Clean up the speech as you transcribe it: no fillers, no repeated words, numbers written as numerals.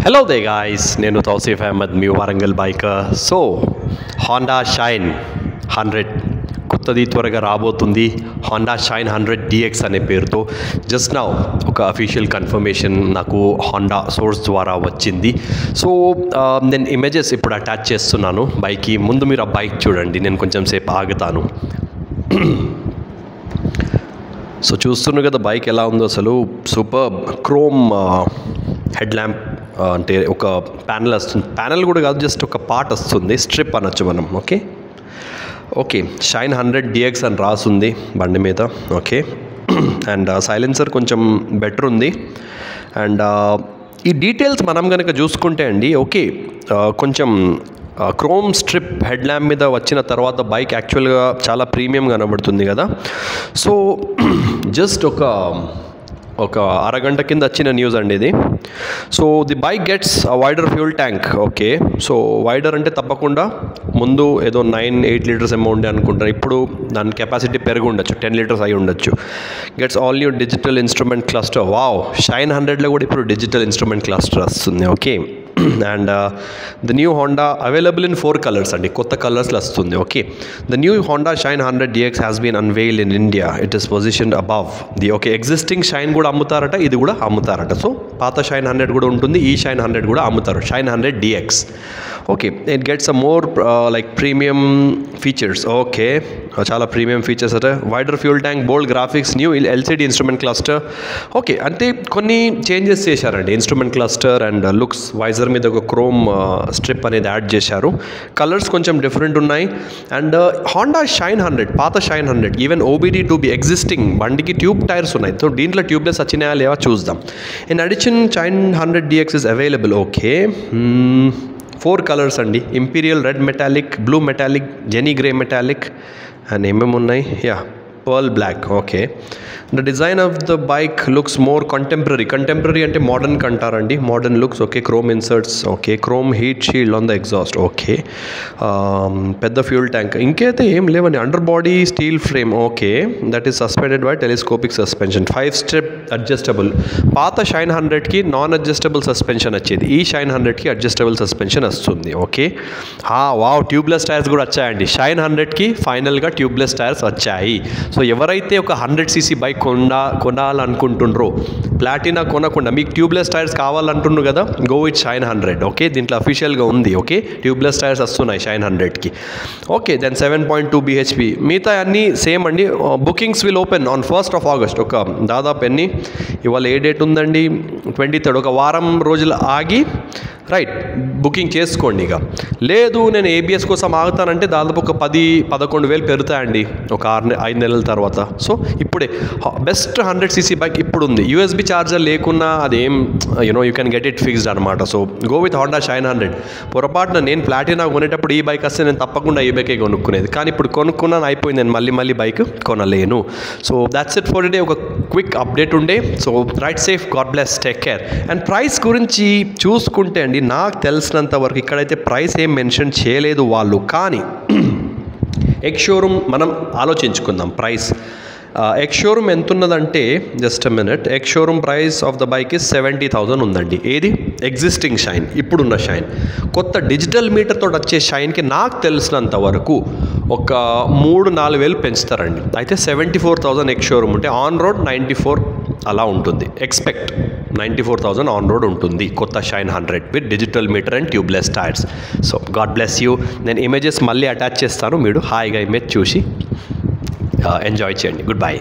Hello there guys, నేను తౌసీఫ్ అహ్మద్, మీ Warangal biker. So Honda Shine 100 కొత్తది త్వరగా రాబోతుంది. హోండా షైన్ 100 DX అనే పేరుతో జస్ట్ నౌ ఒక అఫీషియల్ కన్ఫర్మేషన్ నాకు హోండా సోర్స్ ద్వారా వచ్చింది. సో నేను ఇమేజెస్ ఇప్పుడు అటాచ్ చేస్తున్నాను బైక్కి. ముందు మీరు ఆ బైక్ చూడండి, నేను కొంచెం సేపు ఆగుతాను. సో చూస్తున్నారు కదా బైక్ ఎలా ఉందో. అసలు సూపర్ క్రోమ్ హెడ్ ల్యాంప్, అంటే ఒక ప్యానెల్ వస్తుంది. ప్యానెల్ కూడా కాదు, జస్ట్ ఒక పార్ట్ వస్తుంది, స్ట్రిప్ అనొచ్చు మనం. ఓకే షైన్ 100 DX అని రాసుంది బండి మీద. ఓకే అండ్ సైలెన్సర్ కొంచెం బెటర్ ఉంది. అండ్ ఈ డీటెయిల్స్ మనం కనుక చూసుకుంటే అండి, ఓకే కొంచెం క్రోమ్ స్ట్రిప్ హెడ్ ల్యాంప్ మీద వచ్చిన తర్వాత బైక్ యాక్చువల్గా చాలా ప్రీమియం కనబడుతుంది కదా. సో జస్ట్ ఒక అరగంట కింద వచ్చిన న్యూస్ అండి ఇది. So the bike gets wider fuel tank. Okay so wider అంటే తప్పకుండా ముందు ఏదో 9-8 లీటర్స్ ఏమో ఉండే అనుకుంటారు. ఇప్పుడు దాని కెపాసిటీ పెరిగి ఉండొచ్చు, 10 లీటర్స్ అయి ఉండొచ్చు. Gets all new digital instrument cluster. Wow, Shine 100లో కూడా ఇప్పుడు డిజిటల్ ఇన్స్ట్రుమెంట్ క్లస్టర్ వస్తుంది. Okay and the new Honda available in 4 colours అండి, కొత్త కలర్స్లో వస్తుంది. Okay the new Honda Shine 100 DX has been unveiled in India. It is positioned above the existing Shine కూడా అమ్ముతారట, ఇది కూడా అమ్ముతారట. సో పాత షైన్ 100 కూడా ఉంటుంది, ఈ షైన్ 100 కూడా అమ్ముతారు, Shine 100 DX. Okay it gets a more like premium features. Okay చాలా ప్రీమియం ఫీచర్స్ అట. Wider fuel tank, bold graphics, new LCD instrument cluster. Okay అంటే కొన్ని చేంజెస్ చేశారండి instrument cluster and looks. Visor మీద ఒక క్రోమ్ స్ట్రిప్ అనేది add చేశారు. Colours కొంచెం డిఫరెంట్ ఉన్నాయి. అండ్ హోండా షైన్ 100, పాత Shine 100 even OBD to be existing బండికి ట్యూబ్ టైర్స్ ఉన్నాయి. సో దీంట్లో ట్యూబ్లెస్ వచ్చినాయా లేవా చూద్దాం. In addition Shine 100 DX is available. Okay 4 colours అండి, imperial red metallic, blue metallic, genny grey metallic and ఏమేమి ఉన్నాయి, pearl black. Okay the design of the bike looks more contemporary అంటే modern కంటారండి, modern looks. Okay chrome inserts, okay chrome heat shield on the exhaust. Okay పెద్ద fuel tank, ఇంకైతే ఏం లేవని. Under body steel frame. Okay that is suspended by telescopic suspension, 5 step adjustable. పాత shine 100కి non adjustable suspension వచ్చేది, ఈ shine 100కి adjustable suspension వస్తుంది. Okay wow, tubeless tyres కూడా వచ్చాయండి షైన్ 100కి. ఫైనల్గా ట్యూబ్లెస్ టైర్స్ వచ్చాయి. సో ఎవరైతే ఒక 100cc బైక్ కొనాలనుకుంటుండ్రో, ప్లాటినా కొనకుండా మీకు ట్యూబ్లెస్ టైర్స్ కావాలంటుండ్రు కదా, గో విత్ షైన్ 100. ఓకే దీంట్లో అఫీషియల్గా ఉంది. ఓకే ట్యూబ్లెస్ టైర్స్ వస్తున్నాయి షైన్ 100కి. Okay then 7.2 bhp. మిగతా అన్నీ సేమ్ అండి. Bookings will open on 1st of August. ఒక దాదాపు ఇవాళ ఏ డేట్ ఉందండి, 23rd. ఒక వారం రోజులు ఆగి రైట్ బుకింగ్ చేసుకోండి. ఇక లేదు నేను ABS కోసం ఆగుతానంటే దాదాపు ఒక 10-11 వేలు పెరుగుతాయండి ఒక 5 నెలల తర్వాత. సో ఇప్పుడే బెస్ట్ 100cc బైక్ ఇప్పుడు ఉంది. USB ఛార్జర్ లేకున్నా అదేం you can get it fixed అనమాట. So go with Honda Shine 100. పొరపాటున నేను ప్లాటినా కొనేటప్పుడు ఈ బైక్ వస్తే నేను తప్పకుండా ఈ బైకే కొనుక్కునేది, కానీ ఇప్పుడు కొనుక్కున్నాను అయిపోయింది, నేను మళ్ళీ బైక్ కొనలేను. So that's it for today. ఒక క్విక్ అప్డేట్ ఉండే. So ride safe, god bless, take care. And price గురించి చూసుకుంటే అండి, నాకు తెలిసినంత వరకు ఇక్కడైతే ప్రైస్ ఏం మెన్షన్ చేయలేదు వాళ్ళు, కానీ ఎక్స్ షోరూమ్ మనం ఆలోచించుకుందాం ప్రైస్. ఎక్స్ షోరూమ్ ఎంత ఉన్నదంటే, just minute, ex showroom price of the bike is 70,000 ఉందండి. ఏది ఎగ్జిస్టింగ్ షైన్, ఇప్పుడున్న షైన్. కొత్త డిజిటల్ మీటర్ తోటి వచ్చే షైన్కి నాకు తెలిసినంత వరకు ఒక 3-4 వేలు పెంచుతారండి. అయితే 74,000 ఎక్స్ షోరూమ్ ఉంటే ఆన్ రోడ్ 94 అలా ఉంటుంది. ఎక్స్పెక్ట్ 94,000 ఆన్ రోడ్ ఉంటుంది కొత్త shine 100 with digital meter and tubeless tyres. So God bless you. నేను ఇమేజెస్ మళ్ళీ అటాచ్ చేస్తాను, మీరు హాయిగా ఇమేజ్ చూసి ఎంజాయ్ చేయండి. Good bye.